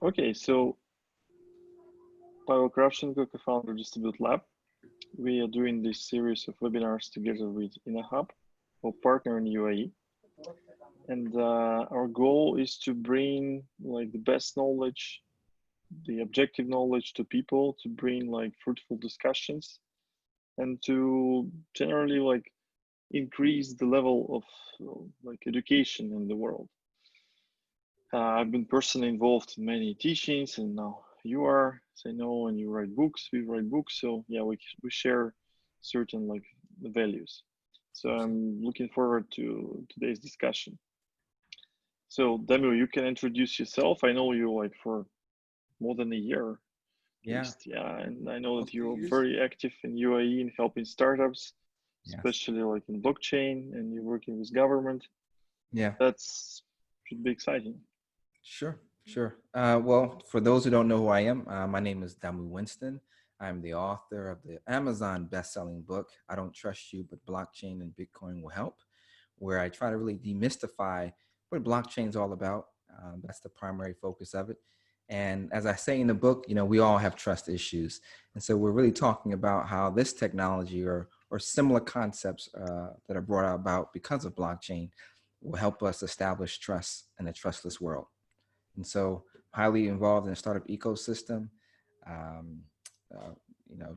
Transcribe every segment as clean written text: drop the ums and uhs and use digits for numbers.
Okay, so Pavel Kravchenko, co-founder of Distribute Lab. We are doing this series of webinars together with InnoHub, our partner in UAE. And our goal is to bring like the best knowledge, the objective knowledge to people, to bring like fruitful discussions, and to generally like increase the level of like education in the world. I've been personally involved in many teachings, and now you are, as I know, and you write books. We write books, so yeah, we share certain like values. So I'm looking forward to today's discussion. So Demu, you can introduce yourself. I know you like for more than a year, at Yeah, least, yeah, and I know close that to you're years. very active in UAE in helping startups, Yes. especially like in blockchain, and you're working with government. Yeah, That's should be exciting. sure, sure. Well, for those who don't know who I am, my name is Damu Winston. I'm the author of the Amazon best-selling book, I Don't Trust You, but Blockchain and Bitcoin Will Help, where I try to really demystify what blockchain is all about. That's the primary focus of it. And as I say in the book, we all have trust issues. And so we're really talking about how this technology or similar concepts that are brought about because of blockchain will help us establish trust in a trustless world. And so highly involved in the startup ecosystem. Um, uh,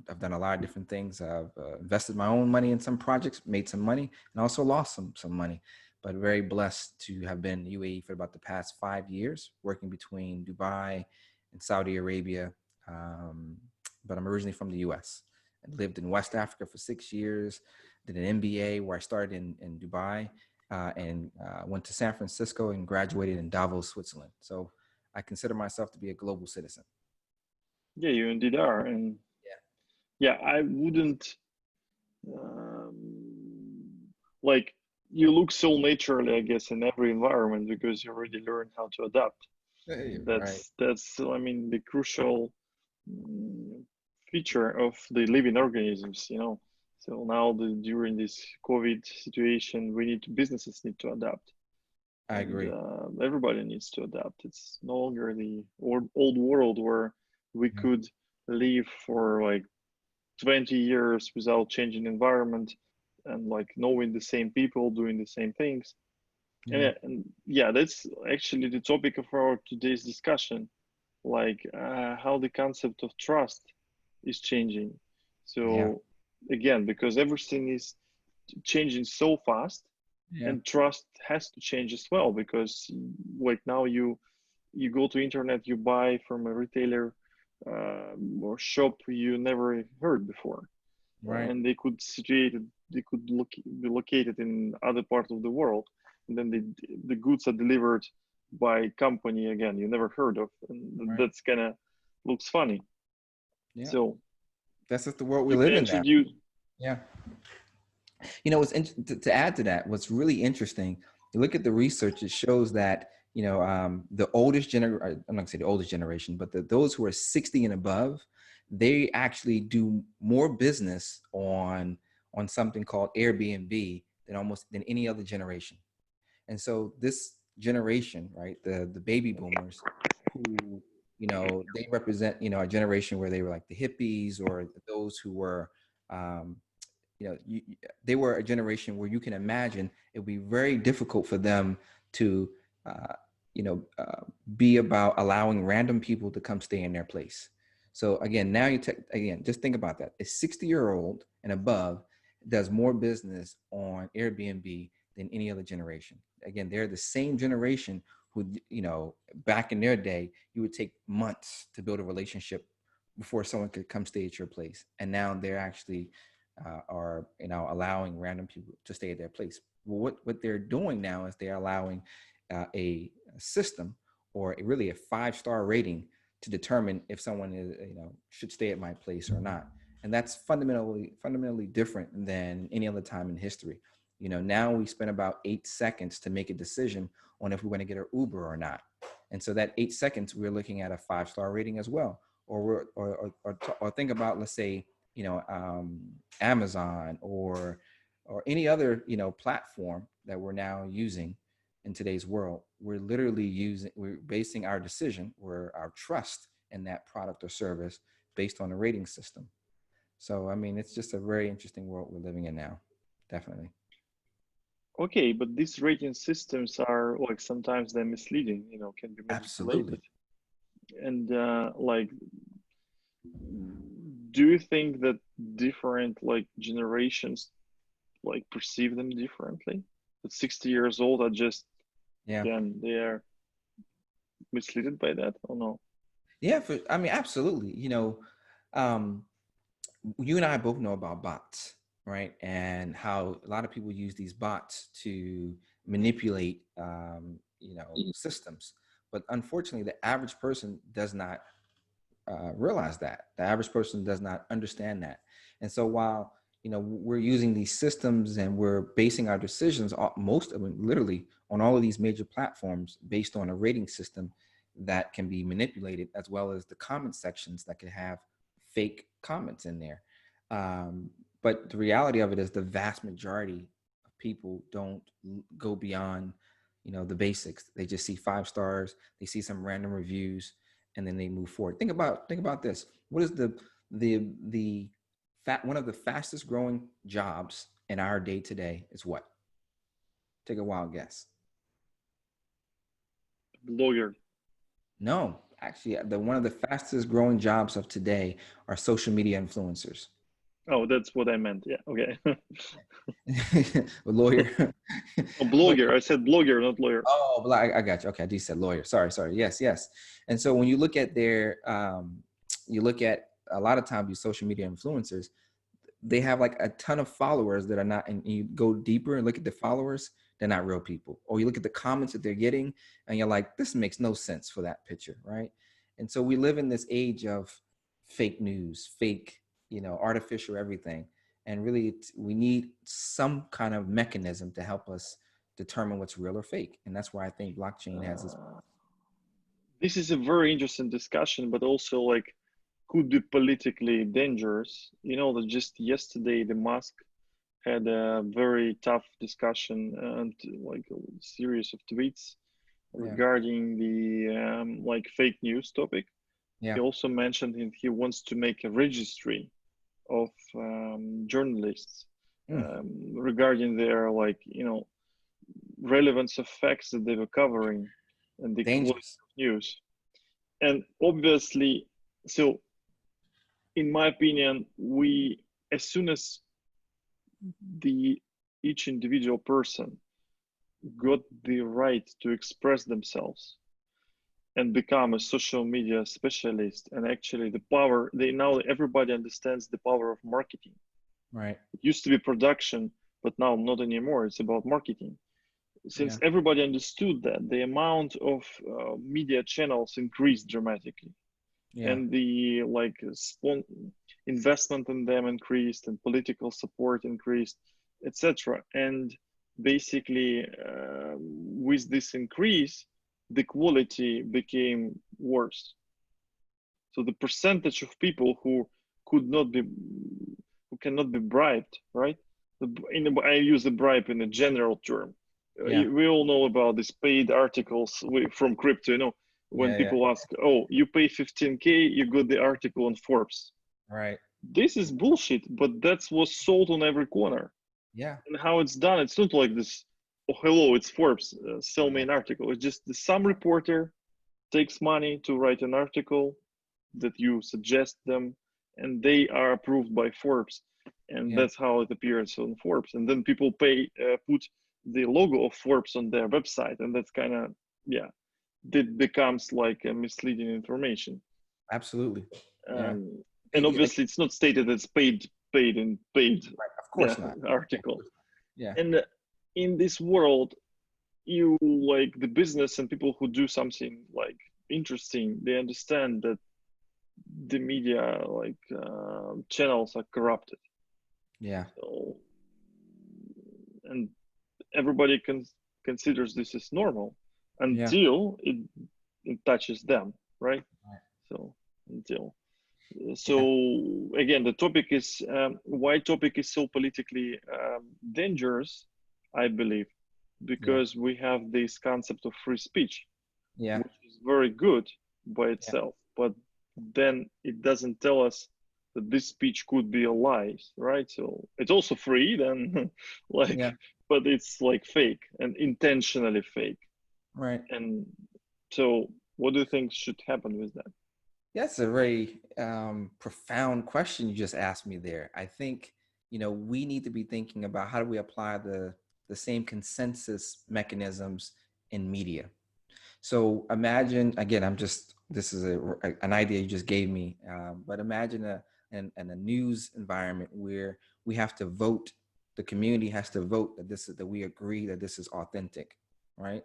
I've done a lot of different things. I've invested my own money in some projects, made some money, and also lost some money. But very blessed to have been in UAE for about the past 5 years, working between Dubai and Saudi Arabia. But I'm originally from the US. I lived in West Africa for 6 years, did an MBA where I started in Dubai, and went to San Francisco and graduated in Davos, Switzerland. So I consider myself to be a global citizen. Yeah, you indeed are, and yeah, I wouldn't like you look so naturally, I guess, in every environment because you already learn how to adapt. Hey, right. That's I mean the crucial mm, feature of the living organisms, you know. So now during this COVID situation, businesses need to adapt, I and agree. everybody needs to adapt. It's no longer the old world where we Yeah. could live for like 20 years without changing environment and like knowing the same people doing the same things. Yeah. And yeah, that's actually the topic of our today's discussion, like how the concept of trust is changing. Yeah. So again, because everything is changing so fast, Yeah. and trust has to change as well, because like now you go to internet, you buy from a retailer or shop you never heard before, Right. and they could be located in other parts of the world, and then the goods are delivered by company again you never heard of, and Right. that's kind of looks funny. Yeah. So That's just the world we you can live in now. introduce. Yeah. To add to that, what's really interesting, you look at the research, it shows that, the oldest generation, I'm not gonna say the oldest generation, but those who are 60 and above, they actually do more business on something called Airbnb than any other generation. And so this generation, right, the baby boomers, who, they represent, a generation where they were like the hippies or those who were, um, they were a generation where you can imagine it would be very difficult for them to, uh, you know, uh, be about allowing random people to come stay in their place. So again, now again, just think about that. A 60-year-old and above does more business on Airbnb than any other generation. Again, they're the same generation who, back in their day, you would take months to build a relationship before someone could come stay at your place. And now they're actually are allowing random people to stay at their place. Well, what they're doing now is they're allowing a system or really a 5-star rating to determine if someone is should stay at my place or not. And that's fundamentally different than any other time in history. Now we spend about 8 seconds to make a decision on if we're going to get an Uber or not. And so that 8 seconds, we're looking at a 5-star rating as well. Or think about, let's say, Amazon or any other platform that we're now using. in today's world, we're basing our decision or our trust in that product or service based on a rating system. So, I mean, it's just a very interesting world we're living in now. Definitely. Okay, but these rating systems are like sometimes they're misleading, can be manipulated. Absolutely. And like, do you think that different like generations like perceive them differently? That 60 years old are just, Yeah. again, they are misleaded by that or no? Yeah. I mean, absolutely. Um, you and I both know about bots, right? And how a lot of people use these bots to manipulate, systems. But unfortunately, the average person does not realize that. The average person does not understand that. And so while we're using these systems and we're basing our decisions, most of them literally on all of these major platforms based on a rating system that can be manipulated, as well as the comment sections that could have fake comments in there. Um, but the reality of it is the vast majority of people don't go beyond, the basics. They just see 5 stars, they see some random reviews, and then they move forward. Think about this. What is the one of the fastest growing jobs in our day today is what? Take a wild guess. Lawyer. No, actually, the one of the fastest growing jobs of today are social media influencers. Oh, that's what I meant. Yeah. Okay. A lawyer. Oh, But blogger. I said blogger, not lawyer. oh, well, I got you. Okay, I just said lawyer. Sorry. Yes. And so when you look at you look at a lot of times these social media influencers, they have like a ton of followers that are not, and you go deeper and look at the followers, they're not real people. Or you look at the comments that they're getting and you're like, this makes no sense for that picture, right? And so we live in this age of fake news, fake, artificial everything. And really we need some kind of mechanism to help us determine what's real or fake. And that's why I think blockchain has this. This is a very interesting discussion, but also like could be politically dangerous. You know that just yesterday the Musk had a very tough discussion and like a series of tweets Yeah. regarding the like fake news topic. Yeah. He also mentioned he wants to make a registry of journalists Mm, regarding their like relevance of facts that they were covering and the quality dangerous. of news. And obviously, so in my opinion, we as soon as the each individual person got the right to express themselves and become a social media specialist, and actually the power, they now everybody understands the power of marketing. Right. It used to be production, but now not anymore. It's about marketing. Since Yeah. everybody understood that, the amount of media channels increased dramatically, Yeah. and the like investment in them increased, and political support increased, etc. And basically, with this increase, the quality became worse. So the percentage of people who could not be, who cannot be bribed, right? I use the bribe in a general term. Yeah. We all know about these paid articles from crypto. When Yeah. people ask, "Oh, you pay 15K, you got the article on Forbes." Right. This is bullshit, but that's what's sold on every corner. Yeah. And how it's done, it's not like this. Oh, hello, it's Forbes. Sell me Yeah. an article. It's just some reporter takes money to write an article that you suggest them, and they are approved by Forbes, and Yeah. that's how it appears on Forbes. And then people put the logo of Forbes on their website, and that's kind of, yeah, that becomes like a misleading information. Absolutely. Yeah. um, and obviously it's not stated it's paid, Of yeah, course not. article. Yeah. And in this world, you like the business and people who do something like interesting, they understand that the media like channels are corrupted. Yeah. So, and everybody considers this as normal Yeah. until it touches them, right? So until so Yeah. again, the topic is why topic is so politically dangerous, I believe, because we have this concept of free speech, Yeah. which is very good by Yeah. itself, but then it doesn't tell us that this speech could be a lie, right? So it's also free then, like, Yeah. but it's like fake and intentionally fake. Right. And so what do you think should happen with that? That's a very profound question you just asked me there. I think, we need to be thinking about how do we apply the same consensus mechanisms in media. So imagine, again, this is an idea you just gave me, but imagine in a news environment where we have to vote, the community has to vote that we agree that this is authentic, right?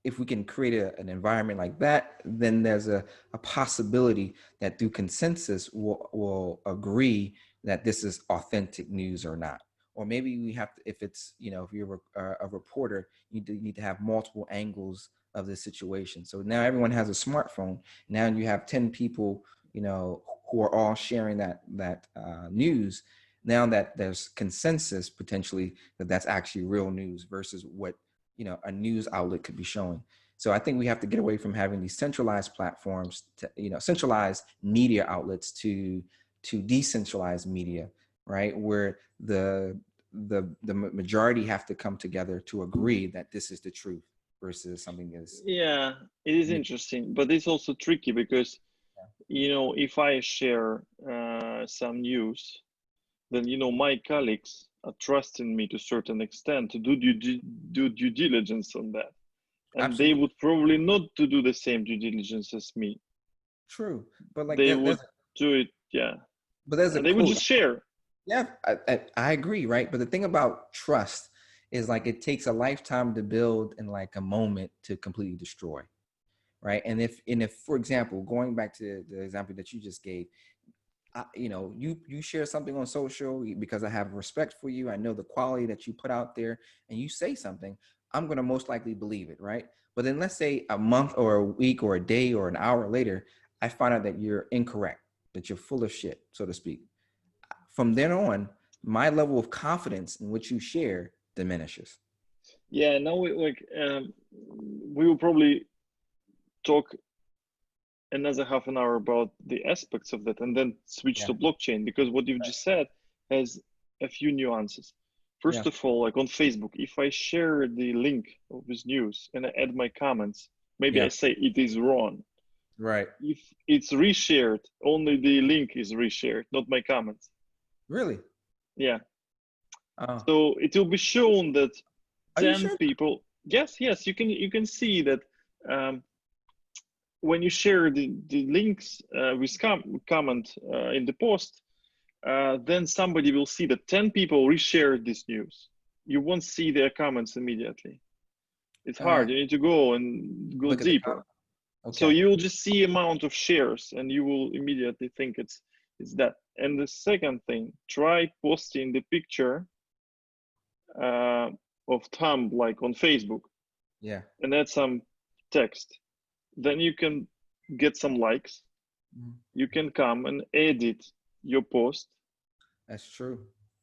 If we can create an environment like that, then there's a possibility that through consensus we'll agree that this is authentic news or not. Or maybe we have to, if it's, if you're a reporter, you need to have multiple angles of the situation. So now everyone has a smartphone. Now you have 10 people, who are all sharing that news. Now that there's consensus potentially that that's actually real news versus what a news outlet could be showing. So I think we have to get away from having these centralized platforms to, centralized media outlets to decentralized media, right? Where the majority have to come together to agree that this is the truth versus something is. Yeah, it is interesting, but it's also tricky because, if I share some news, then, my colleagues are trusting me to a certain extent to do due diligence on that. And they Absolutely would probably not to do the same due diligence as me. true, but like They would do it, yeah. there's a And they would quote. just share. Yeah, I agree, right? But the thing about trust is like it takes a lifetime to build and like a moment to completely destroy, right? And if for example, going back to the example that you just gave, you share something on social because I have respect for you. I know the quality that you put out there, and you say something, I'm gonna most likely believe it, right? But then let's say a month or a week or a day or an hour later, I find out that you're incorrect, that you're full of shit, so to speak. From then on, my level of confidence in what you share diminishes. Yeah, now we will probably talk another half an hour about the aspects of that and then switch Yeah, to blockchain, because what you've just said has a few nuances. yeah, First of all, like on Facebook, if I share the link of this news and I add my comments, maybe I yeah, say it is wrong. right. If it's reshared, only the link is reshared, not my comments. Really? Yeah. Oh, So it will be shown that are you 10 sure? people, yes, you can see that when you share the links with comment in the post, then somebody will see that 10 people reshared this news. You won't see their comments immediately. It's Uh, hard. You need to go and go look at the deeper. comment. So Okay. you'll just see amount of shares and you will immediately think it's that. And the second thing, try posting the picture uh, of thumb like on Facebook Yeah. and add some text. Then you can get some likes. Mhm. You can come and edit your post, That's true.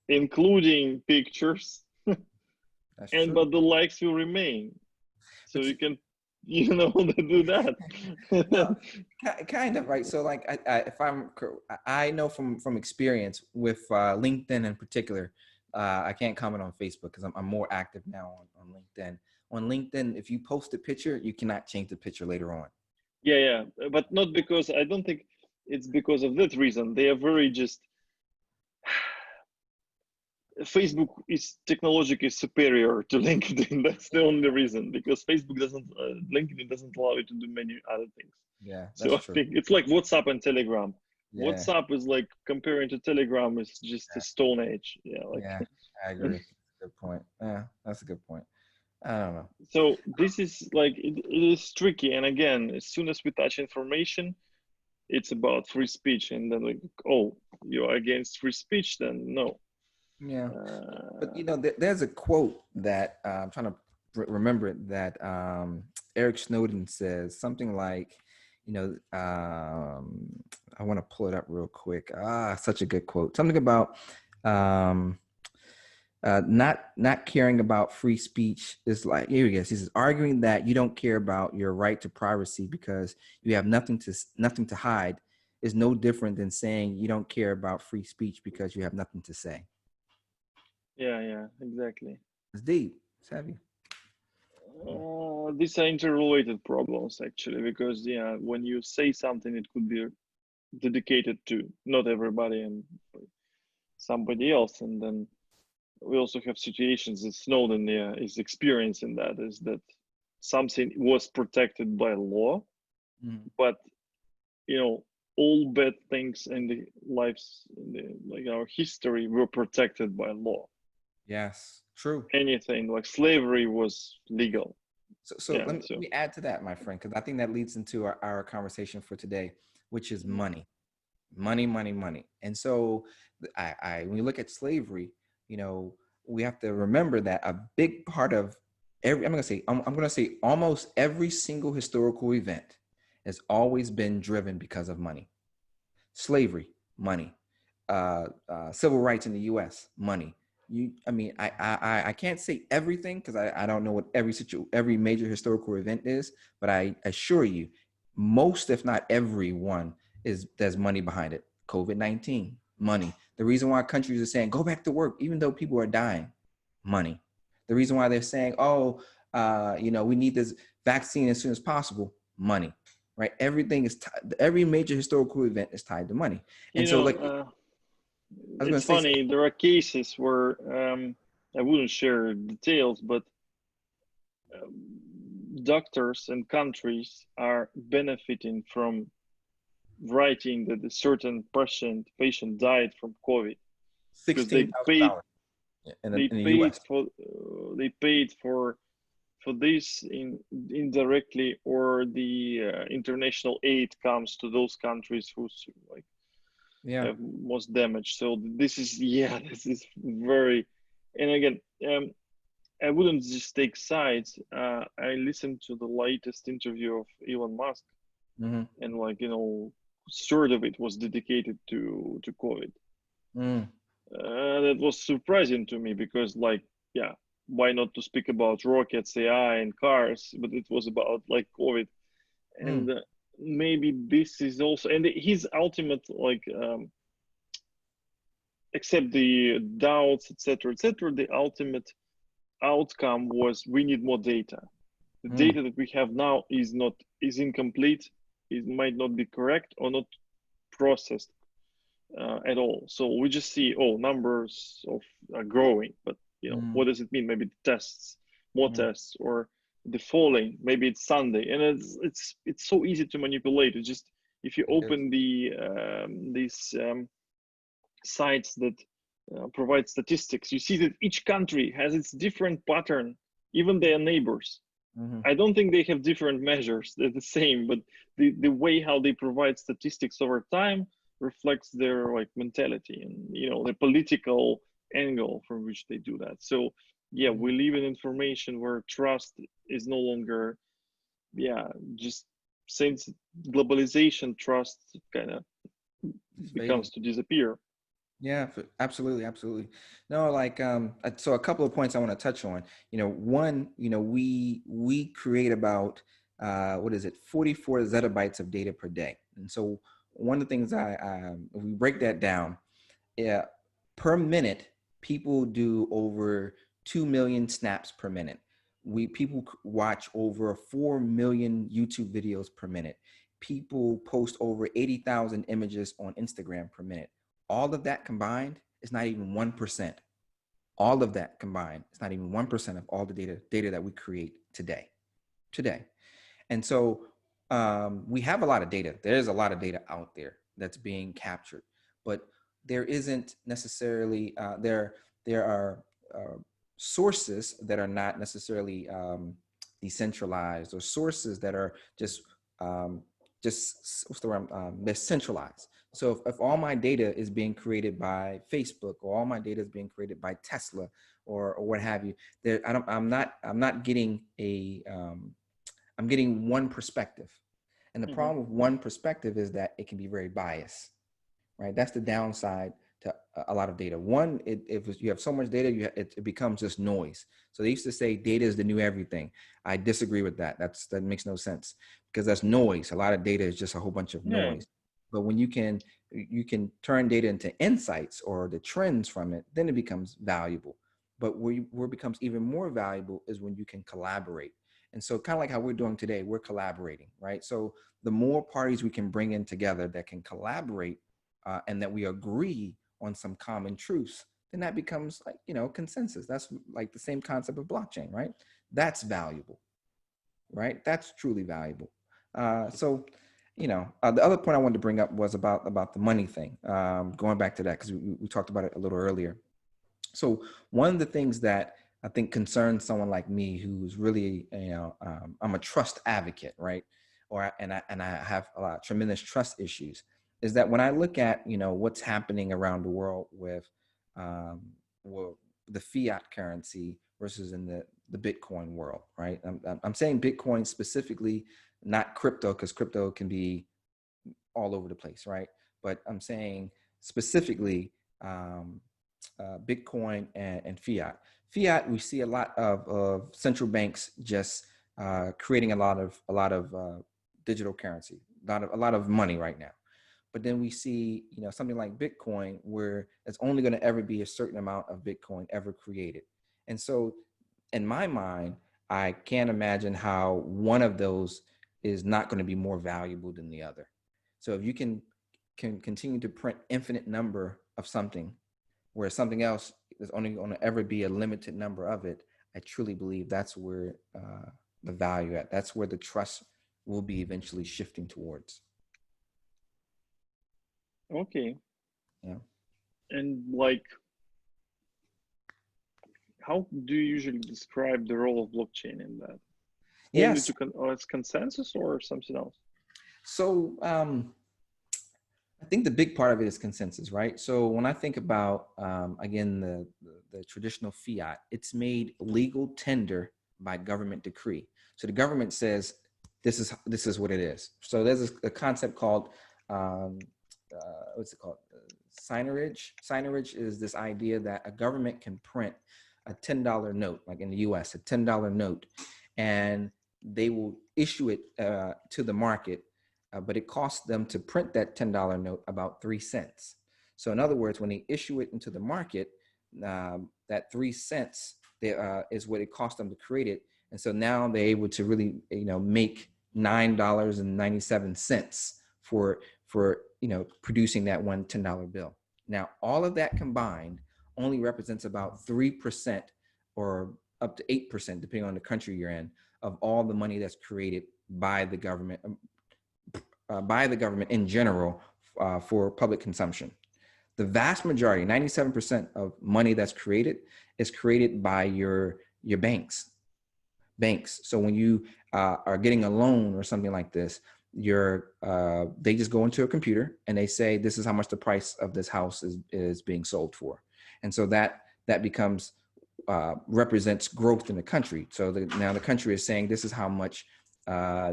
including pictures, That's and true. but the likes will remain. So But you can, do that. no, kind of right. So like, if I know from experience with LinkedIn in particular. I can't comment on Facebook because I'm more active now on LinkedIn. On LinkedIn, if you post a picture, you cannot change the picture later on. Yeah, but not because I don't think it's because of that reason. They are very just Facebook is technologically superior to LinkedIn. That's the only reason, because Facebook doesn't, LinkedIn doesn't allow you to do many other things. Yeah, So that's I true. think it's like WhatsApp and Telegram. Yeah, WhatsApp is like comparing to Telegram is just a stone age. Yeah, like yeah, I agree. Good point. Yeah, that's a good point. I don't know. so this is like it is tricky. And again, as soon as we touch information, it's about free speech, and then like, oh, you're against free speech? Then no. Yeah, but Uh, there's a quote that I'm trying to remember it, that Eric Snowden says something like, I want to pull it up real quick. Such a good quote. Something about, um, Not caring about free speech is like, here he is. He says arguing that you don't care about your right to privacy because you have nothing to hide is no different than saying you don't care about free speech because you have nothing to say. Yeah, exactly. It's deep. It's heavy. These are interrelated problems actually, because yeah, when you say something, it could be dedicated to not everybody and somebody else, and then we also have situations that Snowden, yeah, is experiencing. That is that something was protected by law, Mm. but you know, all bad things in the lives, in the, like our history, were protected by law. Yes, true. Anything like slavery was legal. So Yeah, let so me add to that, my friend, because I think that leads into our conversation for today, which is mhm. money, money, money, money. And so when you look at slavery, you know, we have to remember that a big part of I'm gonna say almost every single historical event has always been driven because of money. Slavery, money. Civil rights in the U.S., money. I mean, I can't say everything because I don't know what every major historical event is, but I assure you, most, if not everyone, there's money behind it. COVID-19, money. The reason why countries are saying go back to work, even though people are dying, money. The reason why they're saying, oh, we need this vaccine as soon as possible, money, right? Everything is every major historical event is tied to money. And You so, know, like, I was going it's to say, funny. There are cases where I wouldn't share details, but doctors and countries are benefiting from writing that a certain patient died from COVID because $16,000 they in the paid U.S. for they paid for this indirectly, or the international aid comes to those countries who's like Yeah. have most damage. So this is yeah, this is very, and again, I wouldn't just take sides. I listened to the latest interview of Elon Musk, Mm-hmm. and like you know, sort of it was dedicated to COVID. Mm. That was surprising to me because like yeah, why not to speak about rockets, AI, and cars, but it was about like COVID, Mm. and maybe this is also and his ultimate like except the doubts, etc., etc. The ultimate outcome was we need more data. The Mm. data that we have now is incomplete. It might not be correct or not processed at all. So we just see numbers of growing, but you know Mm. what does it mean? Maybe tests, more Mm. tests, or the falling. Maybe it's Sunday, and it's so easy to manipulate. It's just if you It is. open these sites that provide statistics, you see that each country has its different pattern, even their neighbors. Mm-hmm. I don't think they have different measures, they're the same, but the way how they provide statistics over time reflects their like mentality and you know the political angle from which they do that. So yeah, Mm-hmm. we live in information where trust is no longer yeah, just since globalization, trust kind of It's fading. becomes to disappear. Yeah, absolutely, absolutely. No, like so a couple of points I want to touch on. One, we create about what is it, 44 zettabytes of data per day. And so one of the things if we break that down, yeah, per minute, people do over 2 million snaps per minute. People watch over 4 million YouTube videos per minute. People post over 80,000 images on Instagram per minute. All of that combined is not even 1%. All of that combined is not even 1% of all the data that we create today. And so we have a lot of data. There's a lot of data out there that's being captured, but there isn't necessarily there are sources that are not necessarily decentralized, or sources that are um, just what's the word? They're centralized. So if all my data is being created by Facebook, or all my data is being created by Tesla, or what have you, I'm not getting I'm getting one perspective. And the Mm-hmm. problem with one perspective is that it can be very biased, right? That's the downside to a lot of data. One, if you have so much data, it becomes just noise. So they used to say data is the new everything. I disagree with that. That makes no sense, because that's noise. A lot of data is just a whole bunch of Yeah. noise. But when you can turn data into insights or the trends from it, then it becomes valuable. But where it becomes even more valuable is when you can collaborate. And so kind of like how we're doing today, we're collaborating, right? So the more parties we can bring in together that can collaborate and that we agree on some common truths, then that becomes like, consensus. That's like the same concept of blockchain, right? That's valuable, right? That's truly valuable. So, the other point I wanted to bring up was about the money thing. Going back to that, because we talked about it a little earlier. So one of the things that I think concerns someone like me, who's really, I'm a trust advocate, right? And I have a lot of tremendous trust issues, is that when I look at, what's happening around the world with, well, the fiat currency versus in the Bitcoin world, right? I'm saying Bitcoin specifically, not crypto, because crypto can be all over the place, right? But I'm saying specifically, Bitcoin and fiat. Fiat, we see a lot of central banks just creating a lot of digital currency, a lot of money right now. But then we see, something like Bitcoin, where it's only going to ever be a certain amount of Bitcoin ever created. And so, in my mind, I can't imagine how one of those is not going to be more valuable than the other. So if you can continue to print infinite number of something, where something else is only going to ever be a limited number of it, I truly believe that's where the value at. That's where the trust will be eventually shifting towards. Okay. Yeah. And like, how do you usually describe the role of blockchain in that? Only Yes. as consensus or something else? So I think the big part of it is consensus, right? So when I think about again the traditional fiat, it's made legal tender by government decree. So the government says this is what it is. So there's a concept called what's it called? Signerage. Signerage is this idea that a government can print a $10 note, like in the U.S., a $10 note, and they will issue it to the market, but it costs them to print that $10 note about 3 cents. So in other words, when they issue it into the market, that 3 cents is what it cost them to create it. And so now they're able to really, make $9.97 for producing that one $10 bill. Now, all of that combined only represents about 3% or up to 8%, depending on the country you're in, of all the money that's created by the government in general for public consumption. The vast majority, 97% of money that's created is created by your banks. So when you are getting a loan or something like this, they just go into a computer and they say, this is how much the price of this house is being sold for. And so that becomes represents growth in the country. So now the country is saying, this is how much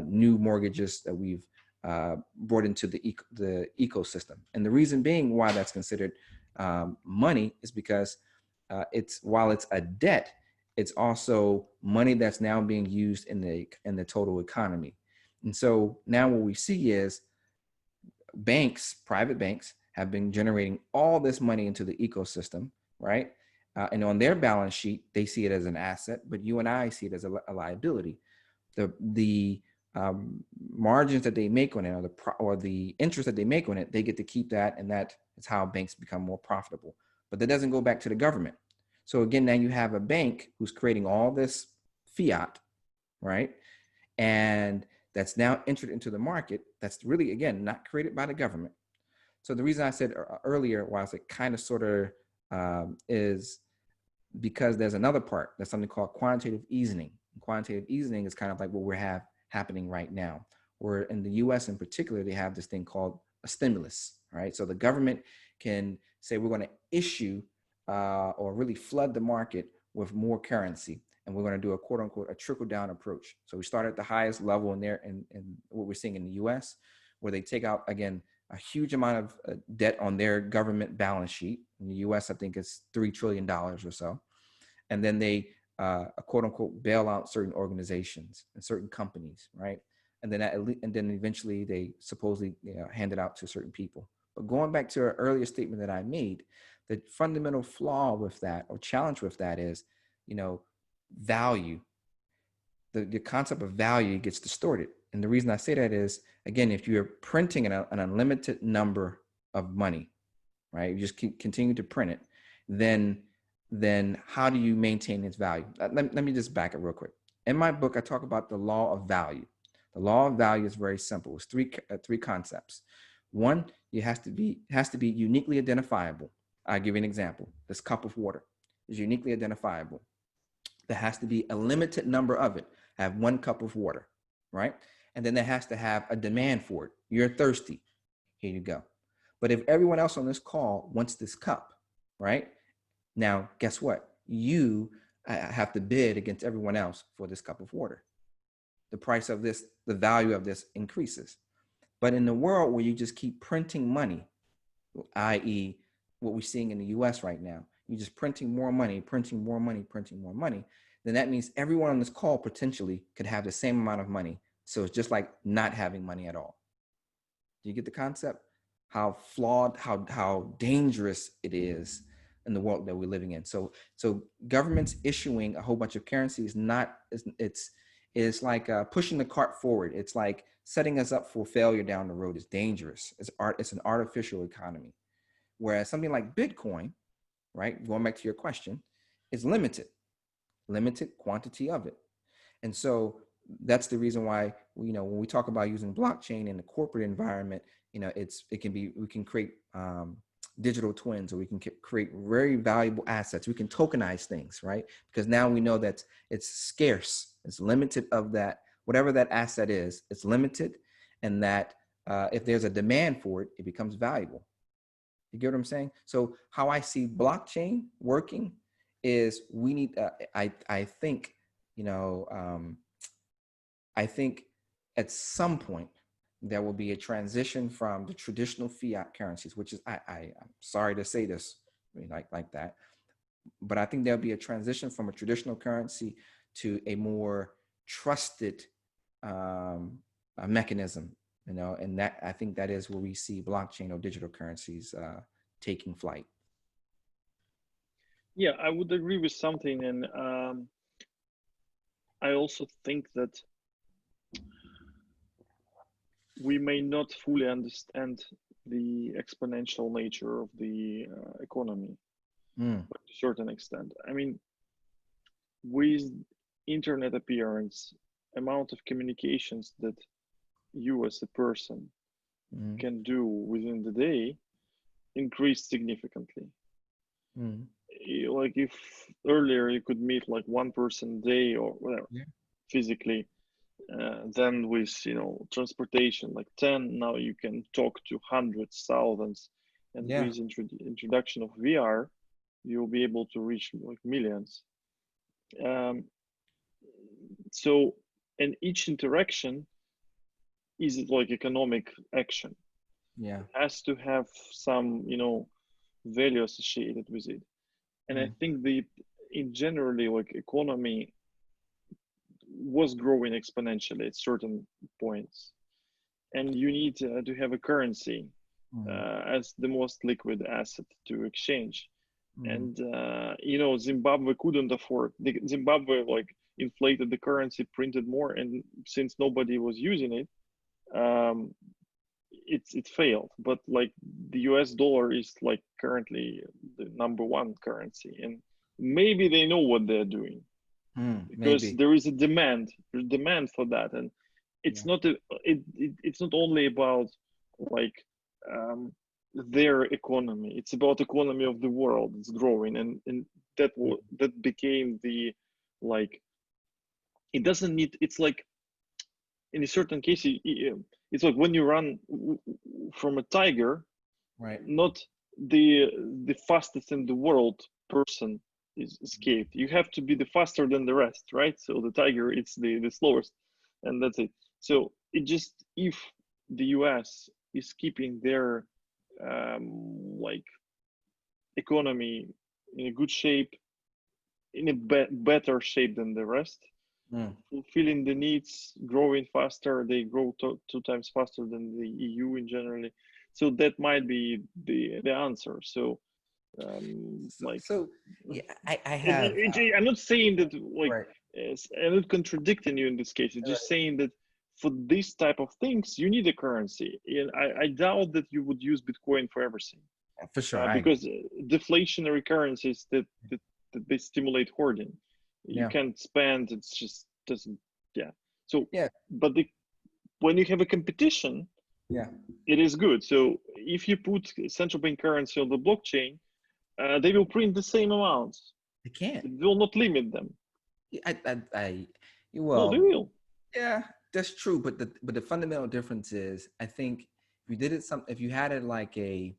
new mortgages that we've brought into the ecosystem. And the reason being why that's considered money is because while it's a debt, it's also money that's now being used in the total economy. And so now what we see is private banks have been generating all this money into the ecosystem, right? And on their balance sheet, they see it as an asset, but you and I see it as a liability. The margins that they make on it, or the interest that they make on it, they get to keep that, and that is how banks become more profitable. But that doesn't go back to the government. So again, now you have a bank who's creating all this fiat, right? And that's now entered into the market. That's really, again, not created by the government. So the reason I said earlier, why I said kind of sort of is because there's another part. There's something called quantitative easing. Quantitative easing is kind of like what we have happening right now, where in the US in particular, they have this thing called a stimulus, right? So the government can say, we're going to issue or really flood the market with more currency. And we're going to do a quote unquote, a trickle down approach. So we start at the highest level in there, and what we're seeing in the US, where they take out, again, a huge amount of debt on their government balance sheet. In the US, I think it's $3 trillion or so. And then they quote unquote bail out certain organizations and certain companies, right? And then eventually they supposedly hand it out to certain people. But going back to an earlier statement that I made, the fundamental flaw with that or challenge with that is, value. The concept of value gets distorted. And the reason I say that is, again, if you're printing an unlimited number of money, right? You just continue to print it, then how do you maintain its value? Let me just back it real quick. In my book, I talk about the law of value. The law of value is very simple. It's three concepts. One, it has to be uniquely identifiable. I'll give you an example. This cup of water is uniquely identifiable. There has to be a limited number of it. I have 1 cup of water, right? And then there has to have a demand for it. You're thirsty. Here you go. But if everyone else on this call wants this cup, right? Now, guess what? You have to bid against everyone else for this cup of water. The price of this, the value of this increases. But in the world where you just keep printing money, i.e. what we're seeing in the US right now, you're just printing more money, then that means everyone on this call potentially could have the same amount of money. So it's just like not having money at all. Do you get the concept? How flawed, how dangerous it is in the world that we're living in. So governments issuing a whole bunch of currency is not, it's like pushing the cart forward. It's like setting us up for failure down the road. Is dangerous. It's an artificial economy. Whereas something like Bitcoin, right, going back to your question, is limited quantity of it. And so that's the reason why, when we talk about using blockchain in the corporate environment, we can create digital twins, or we can create very valuable assets. We can tokenize things, right? Because now we know that it's scarce, it's limited of that, whatever that asset is, it's limited. And that if there's a demand for it, it becomes valuable. You get what I'm saying? So how I see blockchain working is we need, I think at some point there will be a transition from the traditional fiat currencies, which is, I'm sorry to say this, like that, but I think there'll be a transition from a traditional currency to a more trusted mechanism, and that, I think that is where we see blockchain or digital currencies taking flight. Yeah, I would agree with something, and I also think that we may not fully understand the exponential nature of the economy to a certain extent. I mean, with internet appearance, amount of communications that you as a person can do within the day increased significantly. Like if earlier you could meet like 1 person a day or whatever, physically, then with transportation like 10, now you can talk to hundreds, thousands, and with introduction of VR, you'll be able to reach like millions. So, and each interaction is like economic action. It has to have some value associated with it. And I think in generally, like, economy was growing exponentially at certain points, and you need to have a currency as the most liquid asset to exchange. And Zimbabwe couldn't afford. Zimbabwe like inflated the currency, printed more, and since nobody was using it, it failed. But like the US dollar is like currently the #1 currency, and maybe they know what they're doing. Because maybe. there is a demand. There's demand for that, and it's not it's not only about like their economy. It's about economy of the world. It's growing, and that became the like. It doesn't need. It's like in a certain case, it's like when you run from a tiger, right? Not the fastest in the world person is escaped. You have to be the faster than the rest, right? So the tiger, it's the slowest, and that's it. So it just, if the US is keeping their like economy in a good shape, in a better shape than the rest, fulfilling the needs, growing faster. They grow two times faster than the EU in generally. So that might be the answer. So like, Yeah, I have I'm not saying that like right. I'm not contradicting you in this case. I'm just saying that for this type of things, you need a currency, and I doubt that you would use Bitcoin for everything, For sure, I agree. because deflationary currencies that they stimulate hoarding. You Yeah, can't spend. It's just doesn't. Yeah. So, yeah, but when you have a competition, yeah. it is good. So if you put central bank currency on the blockchain, they will print the same amounts. I can't. It will not limit them. Yeah, No, they well, will. yeah, that's true. But the fundamental difference is, I think if you did it if you had it like a,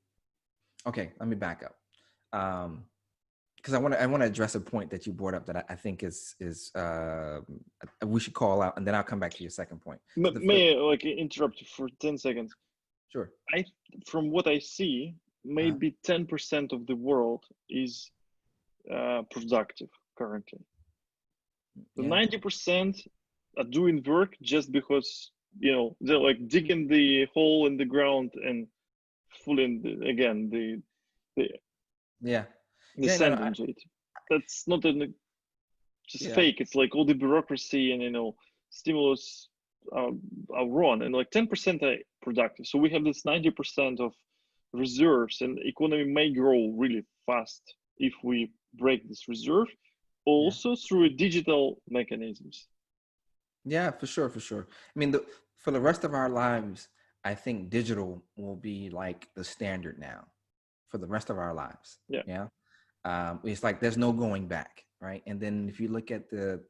okay, let me back up. Because I want to address a point that you brought up that I think is we should call out, and then I'll come back to your second point. So May I like interrupt you for 10 seconds? sure. I, from what I see, Uh-huh. maybe 10% of the world is productive currently. The Yeah, 90% are doing work just because, they're like digging the hole in the ground and filling again the yeah, the yeah. No, no, sand into it. That's not just yeah, fake. It's like all the bureaucracy and stimulus are wrong, and like 10% are productive. So we have this 90% of reserves, and economy may grow really fast if we break this reserve, yeah. also through digital mechanisms. Yeah, for sure, for sure. I mean, for the rest of our lives, I think digital will be like the standard now for the rest of our lives. Yeah. Yeah. It's like there's no going back, right? And then if you look at the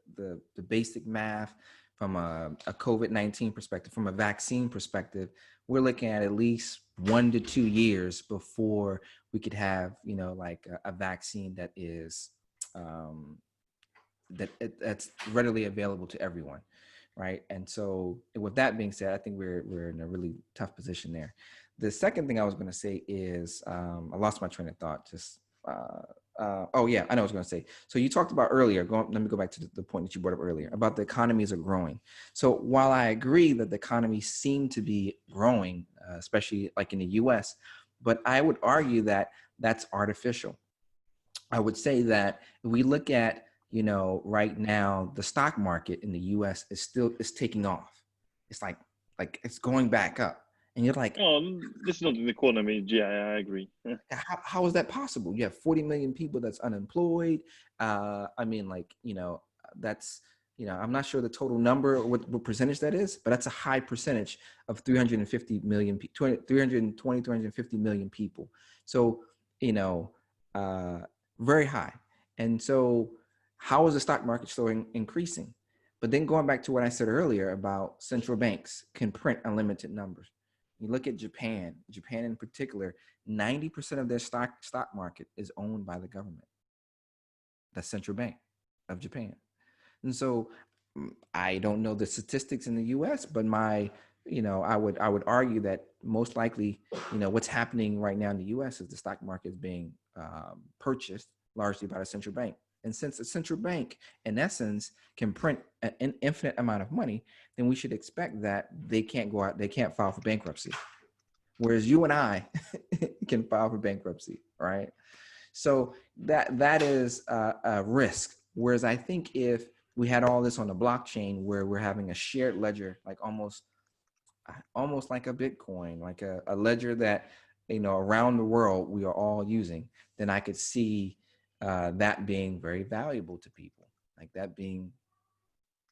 basic math from a COVID-19 perspective, from a vaccine perspective, we're looking at least 1 to 2 years before we could have, like a vaccine that is um, that's readily available to everyone, right? And so, with that being said, I think we're in a really tough position there. The second thing I was going to say is I lost my train of thought. Oh yeah, I know what I was going to say. So you talked about earlier. Let me go back to the point that you brought up earlier about the economies are growing. So while I agree that the economies seem to be growing, especially like in the U.S., but I would argue that that's artificial. I would say that if we look at, right now, the stock market in the US is taking off. It's like it's going back up. And you're like, Oh, this is not an economy. Yeah, I agree. how is that possible? You have 40 million people that's unemployed. I mean, like, that's, I'm not sure the total number, what percentage that is, but that's a high percentage of 350 million, 320, 350 million people. So, you know, uh, very high. And so how is the stock market still increasing? But then going back to what I said earlier about central banks can print unlimited numbers. You look at Japan in particular, 90% of their stock market is owned by the government, the central bank of Japan. And so I don't know the statistics in the US, but I would argue that most likely, what's happening right now in the US is the stock market is being purchased largely by the central bank. And since the central bank, in essence, can print an infinite amount of money, then we should expect that they can't go out, they can't file for bankruptcy. Whereas you and I can file for bankruptcy, right? So that is a risk. Whereas I think if we had all this on the blockchain where we're having a shared ledger, like almost like a Bitcoin, like a ledger that, around the world we are all using, then I could see that being very valuable to people, like that being,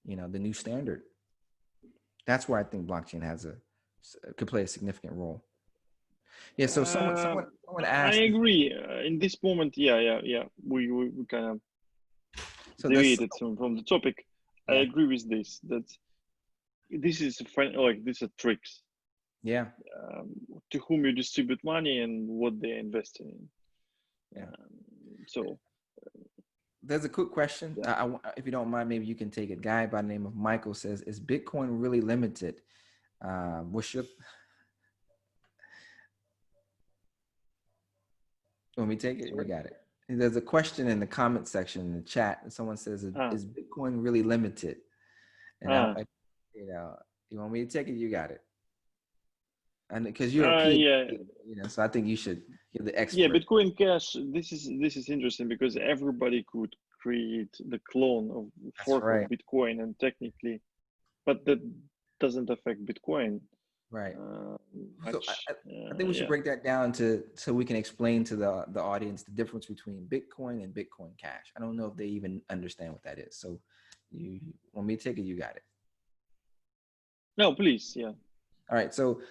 the new standard. That's where I think blockchain could play a significant role. Yeah. So someone I asked. agree. In this moment, yeah. We kind of So that's deviated from the topic. I yeah, agree with this. That this is like these are tricks, yeah, to whom you distribute money and what they're investing in. yeah. So There's a quick question. yeah. If you don't mind, maybe you can take it. Guy by the name of Michael says, "Is Bitcoin really limited?" What's your When we take it, you Sorry. got it. There's a question in the comment section in the chat, and someone says, Ah, "Is Bitcoin really limited?" And ah, you know, you want me to take it, you got it. And because you're a PhD, yeah, so I think you're the yeah. expert. Bitcoin Cash. This is interesting because everybody could create the clone of That's fork of right. Bitcoin, and technically, but that doesn't affect Bitcoin Right. So much. I think we should Yeah. break that down to so we can explain to the audience the difference between Bitcoin and Bitcoin Cash. I don't know if they even understand what that is. So you want me to take it, you got it. No, please. Yeah. All right, so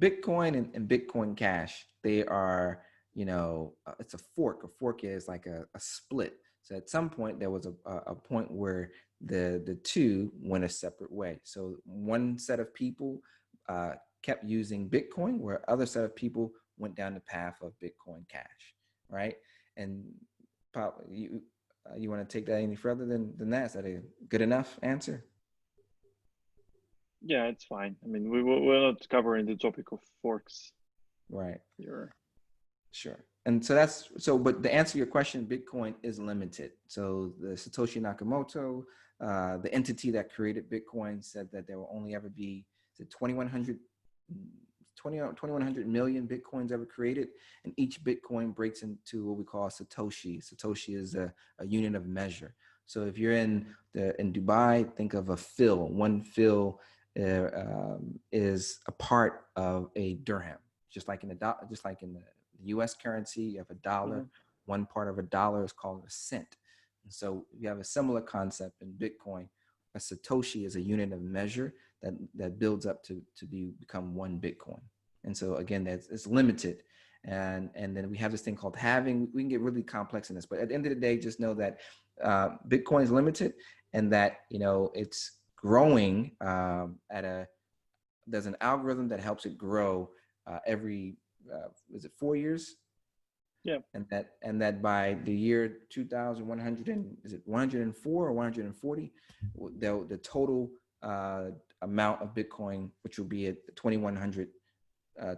Bitcoin and Bitcoin Cash, they are, it's a fork. A fork is like a split. So at some point there was a point where the two went a separate way. So one set of people kept using Bitcoin, where other set of people went down the path of Bitcoin Cash, right? And Pop, you want to take that any further than that? Is that a good enough answer? Yeah, it's fine. I mean, we're not covering the topic of forks Right. here. Sure. And but to answer your question, Bitcoin is limited. So the Satoshi Nakamoto, the entity that created Bitcoin, said that there will only ever be 2,100 million Bitcoins ever created. And each Bitcoin breaks into what we call Satoshi. Satoshi is a unit of measure. So if you're in Dubai, think of a fill. One fill is a part of a dirham, just like in the U.S. currency, you have a dollar. Mhm. One part of a dollar is called a cent. And so you have a similar concept in Bitcoin. A Satoshi is a unit of measure that builds up to become one Bitcoin. And so again, it's limited. And then we have this thing called halving. We can get really complex in this, but at the end of the day, just know that Bitcoin is limited, and that it's growing there's an algorithm that helps it grow every is it 4 years? Yeah. And that by the year 2100 is it 104 or 140, the total amount of Bitcoin, which will be at 2100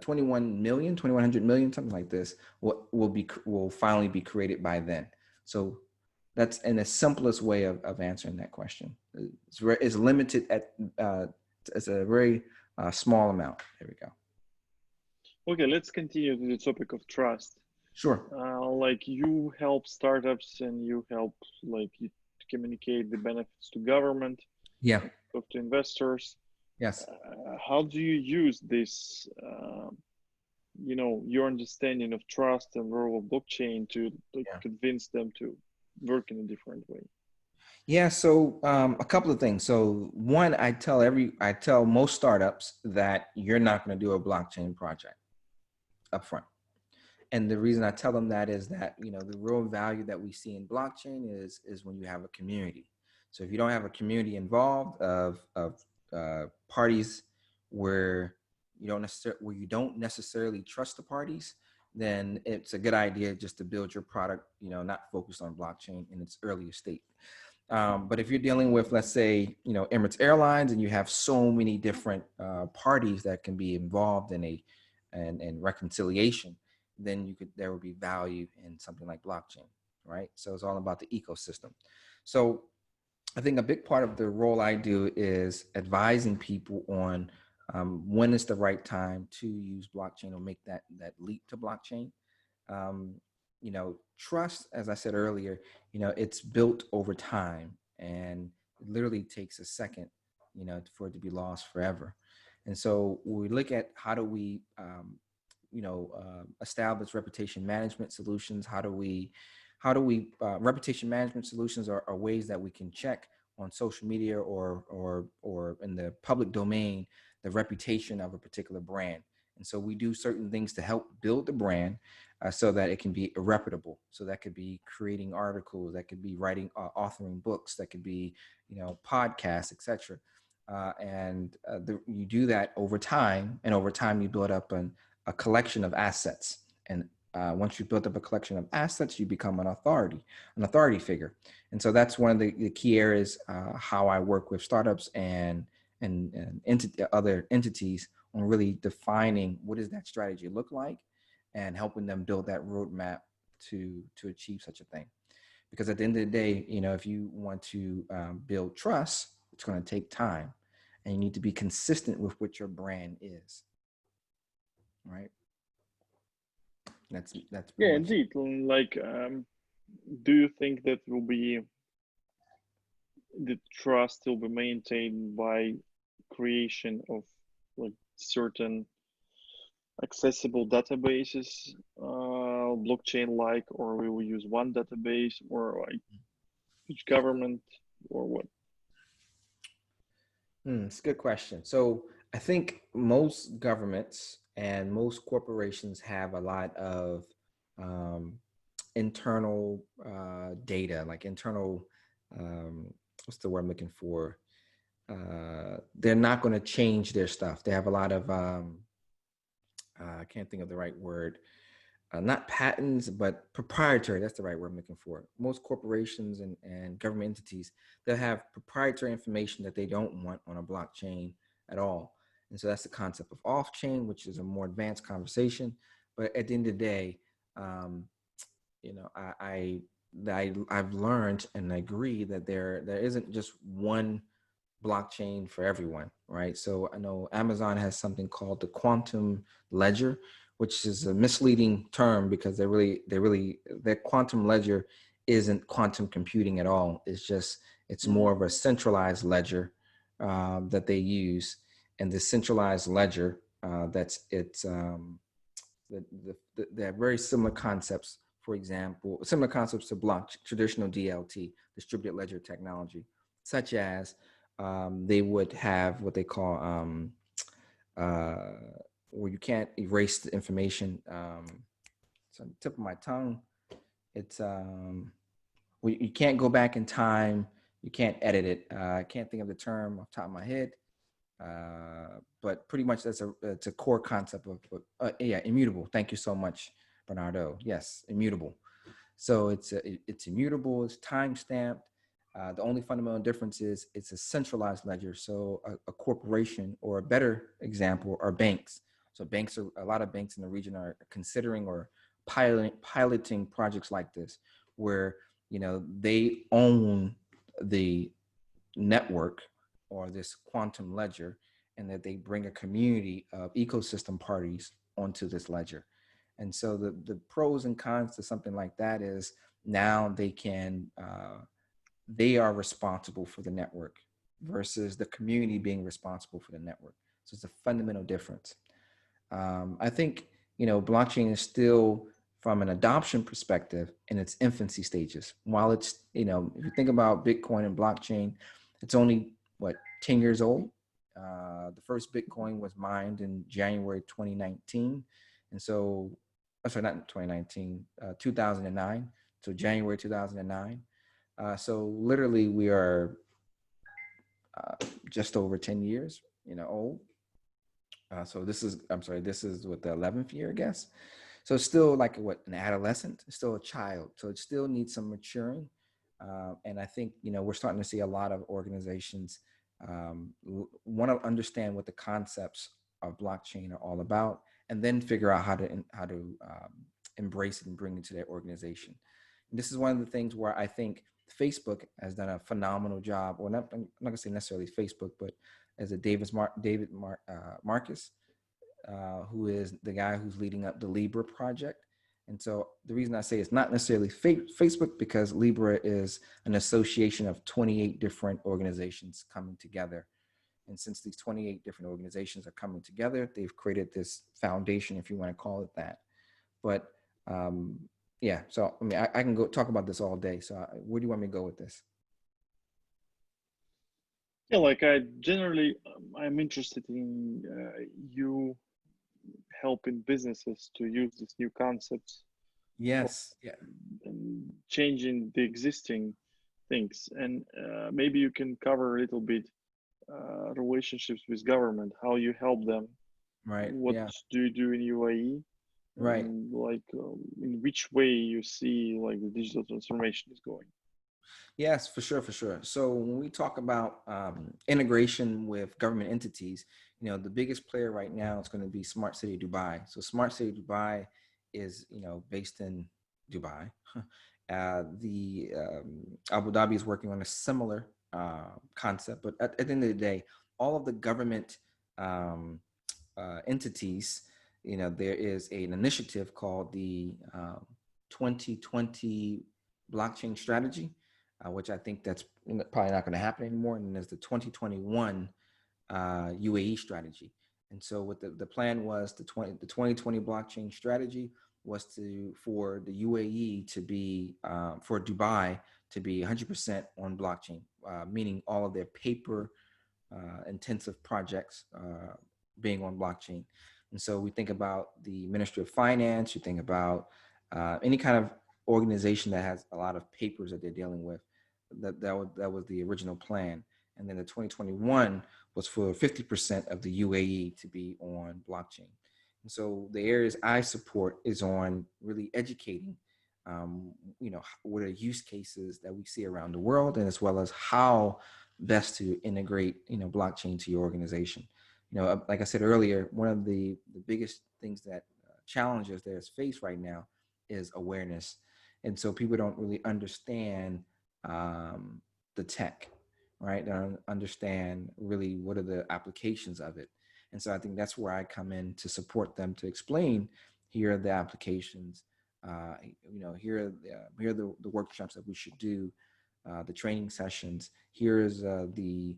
21 million, 2100 million, something like this, will finally be created by then. So that's in the simplest way of answering that question. It's limited at it's a very small amount. There we go. Okay, let's continue to the topic of trust. Sure. Like you help startups and you help you communicate the benefits to government, Yeah. talk to investors. Yes. How do you use this, your understanding of trust and role of blockchain to Yeah. convince them to work in a different way? Yeah, so a couple of things. So one, I tell most startups that you're not going to do a blockchain project upfront. And the reason I tell them that is that, the real value that we see in blockchain is when you have a community. So if you don't have a community involved of parties where you don't necessarily trust the parties, then it's a good idea just to build your product, not focused on blockchain in its earlier state. But if you're dealing with, let's say, Emirates Airlines, and you have so many different parties that can be involved in and reconciliation, then there would be value in something like blockchain, right? So it's all about the ecosystem. So I think a big part of the role I do is advising people on when is the right time to use blockchain or make that leap to blockchain. Um, Trust, as I said earlier, it's built over time, and it literally takes a second, for it to be lost forever. And so when we look at how do we, establish reputation management solutions, reputation management solutions are ways that we can check on social media or in the public domain the reputation of a particular brand. And so we do certain things to help build the brand so that it can be reputable. So that could be creating articles, that could be writing, authoring books, that could be, podcasts, etc. You do that over time, and over time you build up a collection of assets. And once you build up a collection of assets, you become an authority figure. And so that's one of the key areas how I work with startups and other entities on really defining what does that strategy look like, and helping them build that roadmap to achieve such a thing. Because at the end of the day, you know, if you want to build trust, it's going to take time, and you need to be consistent with what your brand is, right? That's pretty Yeah, much. indeed. Like, do you think that will be the trust will be maintained by creation of like certain accessible databases, blockchain like, or we will use one database, or like each government, or what? It's a good question. So I think most governments and most corporations have a lot of um, internal data, like internal, what's the word I'm looking for? They're not going to change their stuff. They have a lot of, I can't think of the right word, not patents, but proprietary. That's the right word I'm looking for. Most corporations and government entities, they'll have proprietary information that they don't want on a blockchain at all. And so that's the concept of off-chain, which is a more advanced conversation. But at the end of the day, um, you know, I've learned and I agree that there isn't just one blockchain for everyone, right? So I know Amazon has something called the quantum ledger, which is a misleading term because their quantum ledger isn't quantum computing at all. It's more of a centralized ledger that they use, and the centralized ledger that's it's they have very similar concepts. For example, similar concepts to block traditional DLT, distributed ledger technology, such as they would have what they call uh, where you can't erase the information. It's on the tip of my tongue. It's where you can't go back in time. You can't edit it. I can't think of the term off the top of my head. But pretty much it's a core concept of yeah, immutable. Thank you so much, Bernardo. Yes, immutable. So it's immutable. It's time stamped. The only fundamental difference is it's a centralized ledger. So a corporation, or a better example, are banks. So a lot of banks in the region are considering or piloting projects like this, where they own the network or this quantum ledger, and that they bring a community of ecosystem parties onto this ledger. And so the pros and cons to something like that is now they are responsible for the network versus the community being responsible for the network. So it's a fundamental difference. I think blockchain is still, from an adoption perspective, in its infancy stages. While it's if you think about Bitcoin and blockchain, it's only 10 years old. The first Bitcoin was mined in January 2019, and so sorry, not 2019, 2009. So January 2009. So literally, we are just over 10 years, old. So this is what, the 11th year, I guess. So it's still like an adolescent, it's still a child. So it still needs some maturing. And I think, we're starting to see a lot of organizations want to understand what the concepts of blockchain are all about, and then figure out how to embrace it and bring it to their organization. And this is one of the things where I think Facebook has done a phenomenal job, or I'm not gonna say necessarily Facebook, but as a Marcus, who is the guy who's leading up the Libra project. And so the reason I say it's not necessarily Facebook, because Libra is an association of 28 different organizations coming together. And since these 28 different organizations are coming together, they've created this foundation, if you want to call it that. But yeah, so I mean, I can go talk about this all day. So where do you want me to go with this? Yeah, like I generally, I'm interested in you helping businesses to use these new concepts of Yes. Yeah. changing the existing things. And maybe you can cover a little bit relationships with government, how you help them, Right. what Yeah. do you do in UAE, Right. and like in which way you see like the digital transformation is going. Yes, for sure, for sure. So when we talk about integration with government entities, the biggest player right now is going to be Smart City Dubai. So Smart City Dubai is, based in Dubai. The Abu Dhabi is working on a similar concept, but at the end of the day, all of the government entities, there is an initiative called the 2020 blockchain strategy, which I think that's probably not going to happen anymore. And there's the 2021 UAE strategy. And so what the plan was, the 2020 blockchain strategy was for the UAE to be, for Dubai to be 100% on blockchain, meaning all of their paper intensive projects being on blockchain. And so we think about the Ministry of Finance, you think about any kind of organization that has a lot of papers that they're dealing with. That was the original plan. And then the 2021 was for 50% of the UAE to be on blockchain. And so the areas I support is on really educating, what are use cases that we see around the world, and as well as how best to integrate, blockchain to your organization. Like I said earlier, one of the biggest things that challenges that is faced right now is awareness. And so people don't really understand the tech, right? They don't understand really what are the applications of it. And so I think that's where I come in to support them, to explain, here are the applications, here are the workshops that we should do, the training sessions. Here is the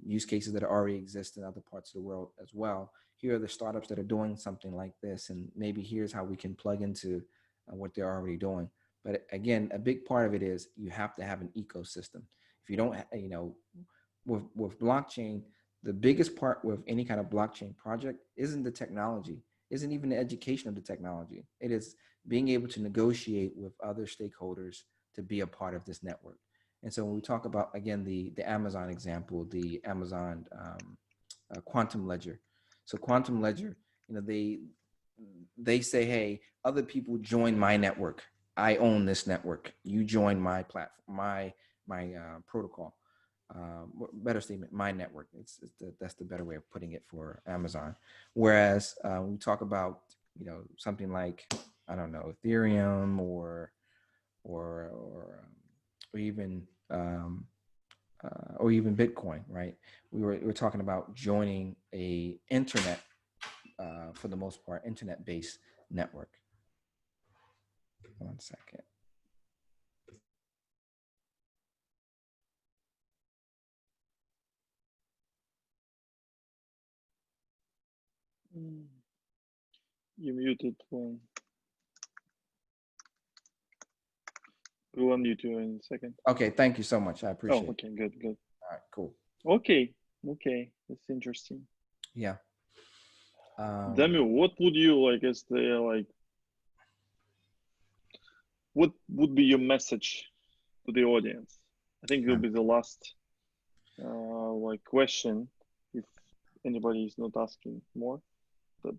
use cases that already exist in other parts of the world as well. Here are the startups that are doing something like this, and maybe here's how we can plug into what they're already doing. But again, a big part of it is you have to have an ecosystem. If you don't, with blockchain, the biggest part with any kind of blockchain project isn't the technology, isn't even the education of the technology. It is being able to negotiate with other stakeholders to be a part of this network. And so when we talk about, again, the Amazon example, the Amazon quantum ledger. So quantum ledger, they say, hey, other people join my network. I own this network. You join my platform, my protocol. Better statement, my network. That's the better way of putting it for Amazon. Whereas when we talk about, something like, I don't know, Ethereum or even Bitcoin, right? We're talking about joining a internet, for the most part, internet-based network. One second. You muted one. We'll unmute you in a second. Okay, thank you so much. I appreciate it. Okay, good. All right, cool. Okay, that's interesting. Yeah. Daniel, what would you like as the what would be your message to the audience? I think it will be the last question, if anybody is not asking more. But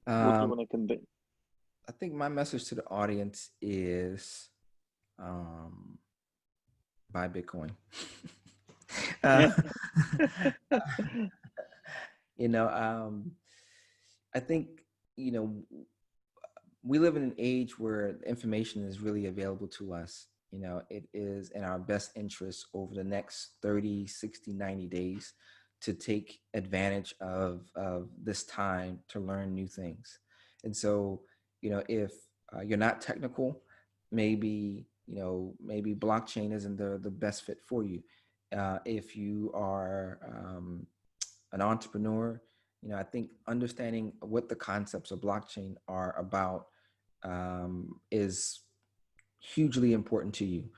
what do you want to convey? I think my message to the audience is buy Bitcoin. I think, we live in an age where information is really available to us. It is in our best interest over the next 30, 60, 90 days to take advantage of this time to learn new things. And so, if you're not technical, maybe blockchain isn't the best fit for you. If you are an entrepreneur, I think understanding what the concepts of blockchain are about is hugely important to you.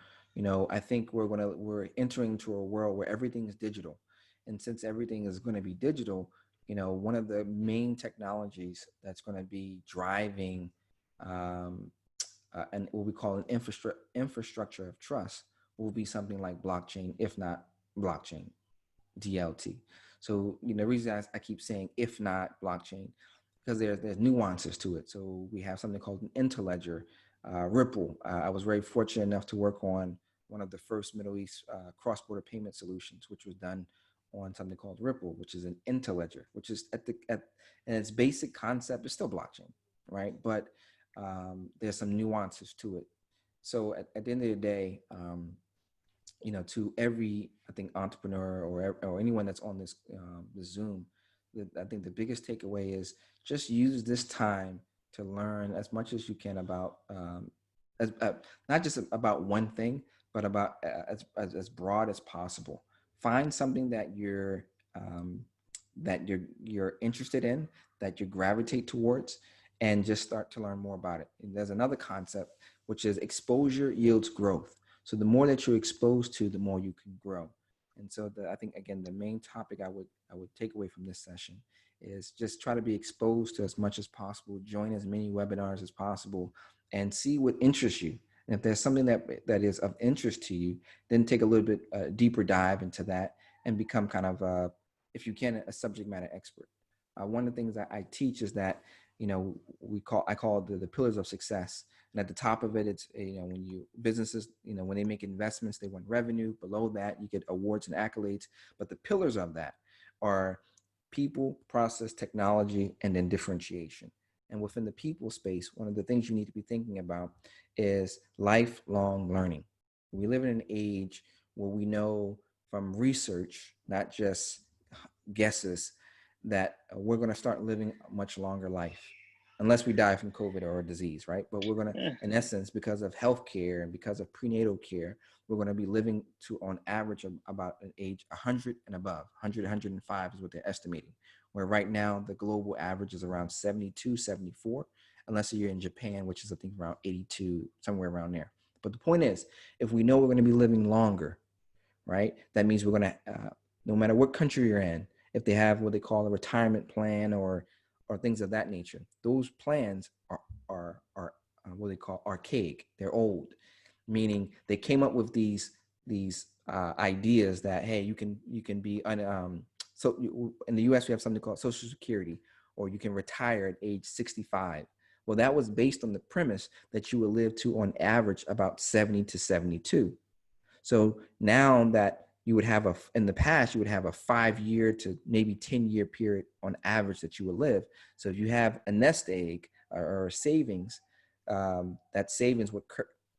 I think we're entering into a world where everything is digital, and since everything is going to be digital, one of the main technologies that's going to be driving and what we call an infrastructure of trust will be something like blockchain, if not blockchain, DLT. So the reason I keep saying if not blockchain, because there's nuances to it. So we have something called an interledger, Ripple. I was very fortunate enough to work on one of the first Middle East cross-border payment solutions, which was done on something called Ripple, which is an interledger, which is in its basic concept is still blockchain, right? But there's some nuances to it. So at the end of the day, to every, I think, entrepreneur or anyone that's on this Zoom, I think the biggest takeaway is just use this time to learn as much as you can about as not just about one thing, but about as broad as possible. Find something um, that you're interested in, that you gravitate towards, and just start to learn more about it. And there's another concept, which is exposure yields growth. So the more that you're exposed to, the more you can grow. And so I think, again, the main topic I would take away from this session is just try to be exposed to as much as possible, join as many webinars as possible, and see what interests you. And if there's something that is of interest to you, then take a little bit deeper dive into that and become kind of, if you can, a subject matter expert. One of the things that I teach is that, I call the pillars of success. And at the top of it, it's, when businesses, when they make investments, they want revenue. Below that, you get awards and accolades. But the pillars of that are people, process, technology, and then differentiation. And within the people space, one of the things you need to be thinking about is lifelong learning. We live in an age where we know from research, not just guesses, that we're going to start living a much longer life, unless we die from COVID or a disease, right? But we're going to, in essence, because of healthcare and because of prenatal care, we're going to be living to, on average, of about an age 100 and above. 100, 105 is what they're estimating, where right now the global average is around 72, 74, unless you're in Japan, which is, I think, around 82, somewhere around there. But the point is, if we know we're going to be living longer, right, that means we're going to, no matter what country you're in, if they have what they call a retirement plan or things of that nature, those plans are what they call archaic. They're old, meaning they came up with these ideas that, hey, you can be so in the U.S. we have something called Social Security, or you can retire at age 65. Well, that was based on the premise that you would live to, on average, about 70 to 72. So now that you would have in the past, you would have a 5-year to maybe 10-year period on average that you would live. So if you have a nest egg or savings, that savings would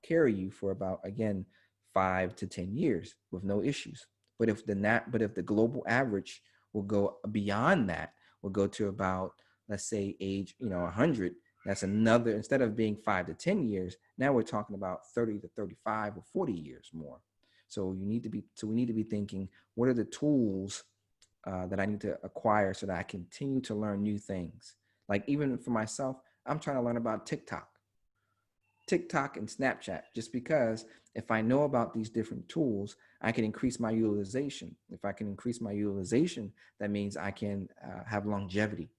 carry you for about, again, 5 to 10 years with no issues. But if the global average will go beyond that, will go to about, let's say, age 100, that's another, instead of being 5 to 10 years, now we're talking about 30 to 35 or 40 years more. So we need to be thinking, what are the tools that I need to acquire so that I continue to learn new things? Like, even for myself, I'm trying to learn about TikTok and Snapchat, just because if I know about these different tools, I can increase my utilization. If I can increase my utilization, that means I can have longevity,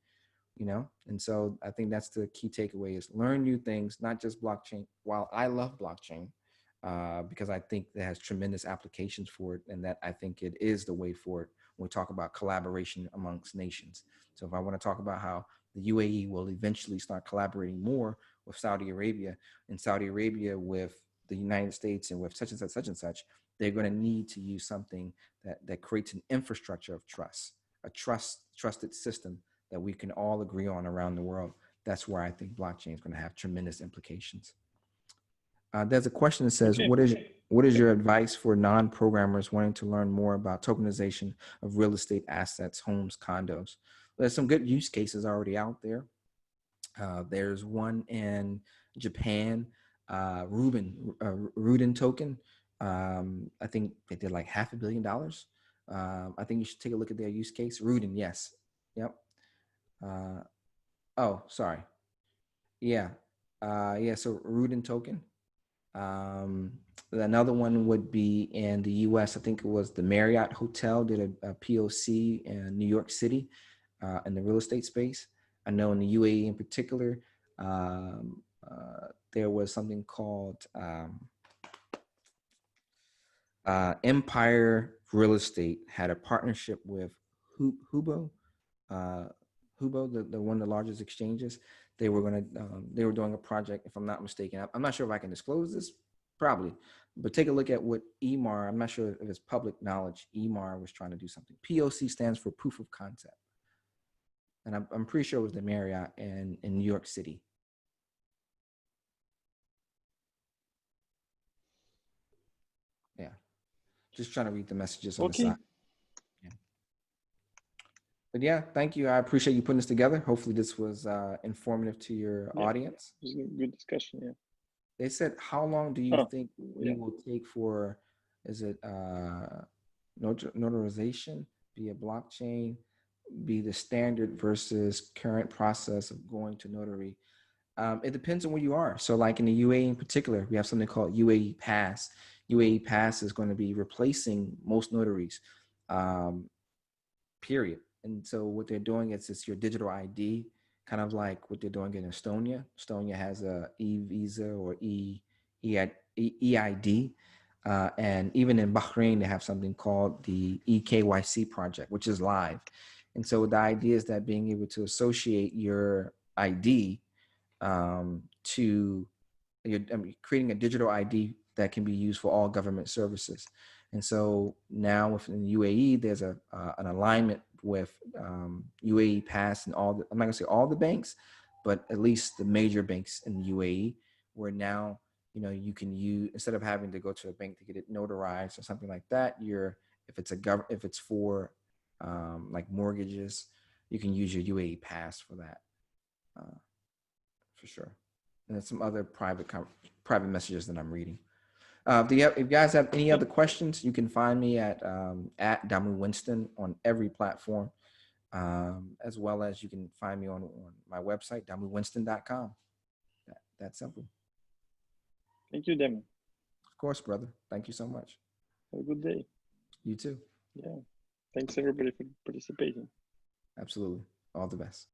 And so I think that's the key takeaway, is learn new things, not just blockchain. While I love blockchain, because I think it has tremendous applications for it, and that I think it is the way forward when we talk about collaboration amongst nations. So if I want to talk about how the UAE will eventually start collaborating more with Saudi Arabia, and Saudi Arabia with the United States, and with such and such, they're going to need to use something that creates an infrastructure of trust, a trusted system that we can all agree on around the world. That's where I think blockchain is going to have tremendous implications. There's a question that says, Okay. what is your advice for non-programmers wanting to learn more about tokenization of real estate assets, homes, condos? There's some good use cases already out there. There's one in Japan, Ruden token. I think they did like $500 million. I think you should take a look at their use case. Ruden, yes. Yep. Oh, sorry. Yeah. Yeah, so Ruden token. Another one would be in the US. I think it was the Marriott Hotel did a POC in New York City in the real estate space. I know in the UAE in particular, there was something called Empire Real Estate had a partnership with Hubo, uh, the one of the largest exchanges. They were they were doing a project, if I'm not mistaken. I'm not sure if I can disclose this, probably, but take a look at what EMAR. I'm not sure if it's public knowledge. EMAR was trying to do something. POC stands for proof of concept, and I'm pretty sure it was the Marriott in New York City. Just trying to read the messages on the Okay. side. Yeah. But yeah, thank you. I appreciate you putting this together. Hopefully this was informative to your Yeah. audience. It was a good discussion. Yeah. They said, how long do you Oh, think we yeah. will take for, is it notarization, be a blockchain, be the standard versus current process of going to notary? It depends on where you are. So like in the UAE in particular, we have something called UAE Pass. UAE Pass is going to be replacing most notaries. Um, period. And so what they're doing is it's your digital ID, kind of like what they're doing in Estonia. Estonia has a e-visa or EID. And even in Bahrain, they have something called the EKYC project, which is live. And so the idea is that being able to associate your ID to creating a digital ID that can be used for all government services. And so now within UAE, there's an alignment with UAE Pass and all the, I'm not gonna say all the banks, but at least the major banks in the UAE, where now, you can use, instead of having to go to a bank to get it notarized or something like that, if it's for like mortgages, you can use your UAE Pass for that, for sure. And then some other private messages that I'm reading. If you guys have any Yeah. other questions, you can find me at Damu Winston on every platform, as well as you can find me on my website, damuwinston.com. That's simple. Thank you, Damon. Of course, brother. Thank you so much. Have a good day. You too. Yeah. Thanks everybody for participating. Absolutely. All the best.